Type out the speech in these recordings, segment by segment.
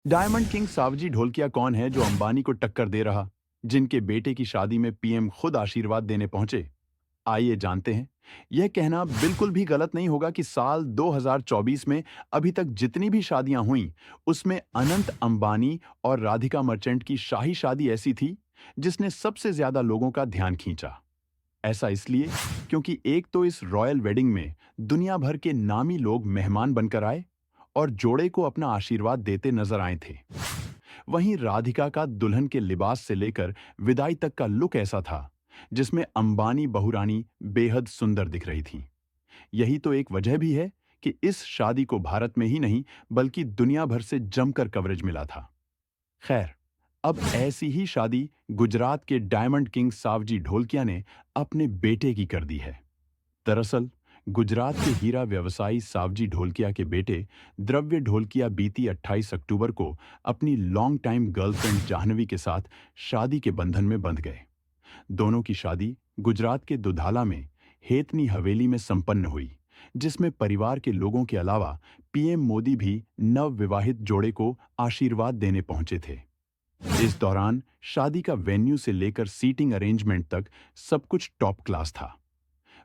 Diamond king Saoji Dholakia कौन है जो अंबानी को टक्कर दे रहा, जिनके बेटे की शादी में पीएम खुद आशीर्वाद देने पहुंचे? आइए जानते हैं। यह कहना बिल्कुल भी गलत नहीं होगा कि साल 2024 में अभी तक जितनी भी शादियां हुईं, उसमें अनंत अंबानी और राधिका मर्चेंट की शाही शादी ऐसी थी जिसने सबसे ज्यादा लोगों का ध्यान खींचा। ऐसा इसलिए क्योंकि एक तो इस रॉयल वेडिंग में दुनिया भर के नामी लोग मेहमान बनकर आए और जोड़े को अपना आशीर्वाद देते नजर आए थे। वहीं राधिका का दुल्हन के लिबास से लेकर विदाई तक का लुक ऐसा था जिसमें अंबानी बहुरानी बेहद सुंदर दिख रही थी। यही तो एक वजह भी है कि इस शादी को भारत में ही नहीं बल्कि दुनिया भर से जमकर कवरेज मिला था। खैर, अब ऐसी ही शादी गुजरात के डायमंड किंग सावजी ढोलकिया ने अपने बेटे की कर दी है। दरअसल गुजरात के हीरा व्यवसायी सावजी ढोलकिया के बेटे द्रव्य ढोलकिया बीती 28 अक्टूबर को अपनी लॉन्ग टाइम गर्लफ्रेंड जाह्नवी के साथ शादी के बंधन में बंध गए। दोनों की शादी गुजरात के दुधाला में हेतनी हवेली में संपन्न हुई, जिसमें परिवार के लोगों के अलावा पीएम मोदी भी नव विवाहित जोड़े को आशीर्वाद देने पहुंचे थे। इस दौरान शादी का वेन्यू से लेकर सीटिंग अरेंजमेंट तक सब कुछ टॉप क्लास था।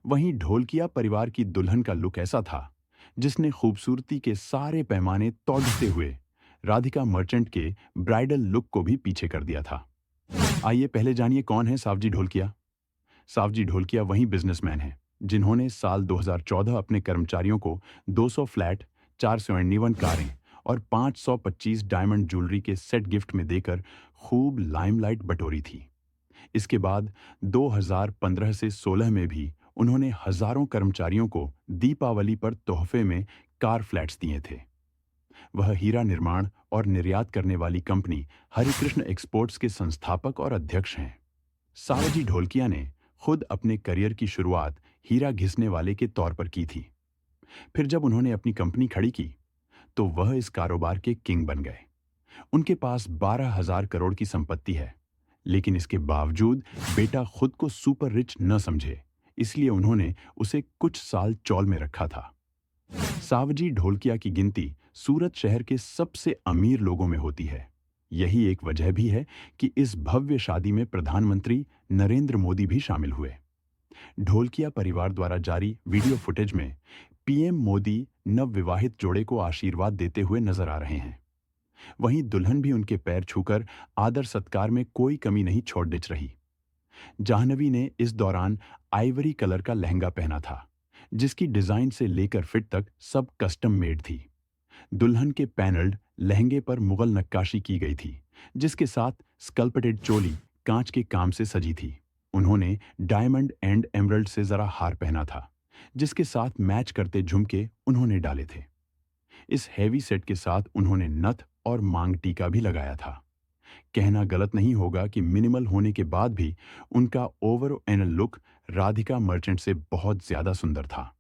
वहीं ढोलकिया परिवार की दुल्हन का लुक ऐसा था जिसने खूबसूरती के सारे पैमाने तोड़ते हुए राधिका मर्चेंट के ब्राइडल लुक को भी पीछे कर दिया था। आइए पहले जानिए कौन है सावजी ढोलकिया। सावजी ढोलकिया वही बिजनेसमैन हैं जिन्होंने साल 2014 अपने कर्मचारियों को 200 फ्लैट, 491 कारें और 525 डायमंड ज्वेलरी के सेट गिफ्ट में देकर खूब लाइमलाइट बटोरी थी। इसके बाद 2015 से 16 में भी उन्होंने हजारों कर्मचारियों को दीपावली पर तोहफे में कार फ्लैट्स दिए थे। वह हीरा निर्माण और निर्यात करने वाली कंपनी हरिकृष्ण एक्सपोर्ट्स के संस्थापक और अध्यक्ष हैं। सावजी ढोलकिया ने खुद अपने करियर की शुरुआत हीरा घिसने वाले के तौर पर की थी। फिर जब उन्होंने अपनी कंपनी खड़ी की तो वह इस कारोबार के किंग बन गए। उनके पास 12,000 करोड़ की संपत्ति है, लेकिन इसके बावजूद बेटा खुद को सुपर रिच न समझे, इसलिए उन्होंने उसे कुछ साल चौल में रखा था। सावजी ढोलकिया की गिनती सूरत शहर के सबसे अमीर लोगों में होती है। यही एक वजह भी है कि इस भव्य शादी में प्रधानमंत्री नरेंद्र मोदी भी शामिल हुए। ढोलकिया परिवार द्वारा जारी वीडियो फुटेज में पीएम मोदी नवविवाहित जोड़े को आशीर्वाद देते हुए नजर आ रहे हैं। वहीं दुल्हन भी उनके पैर छूकर आदर सत्कार में कोई कमी नहीं छोड़ डिच रही। जाह्नवी ने इस दौरान आइवरी कलर का लहंगा पहना था, जिसकी डिजाइन से लेकर फिट तक सब कस्टम मेड थी। दुल्हन के पैनल्ड लहंगे पर मुगल नक्काशी की गई थी, जिसके साथ स्कल्पटेड चोली कांच के काम से सजी थी। उन्होंने डायमंड एंड एमरल्ड से जरा हार पहना था, जिसके साथ मैच करते झुमके उन्होंने डाले थे। इस हैवी सेट के साथ उन्होंने नथ और मांग टीका भी लगाया था। कहना गलत नहीं होगा कि मिनिमल होने के बाद भी उनका ओवरऑल लुक राधिका मर्चेंट से बहुत ज्यादा सुंदर था।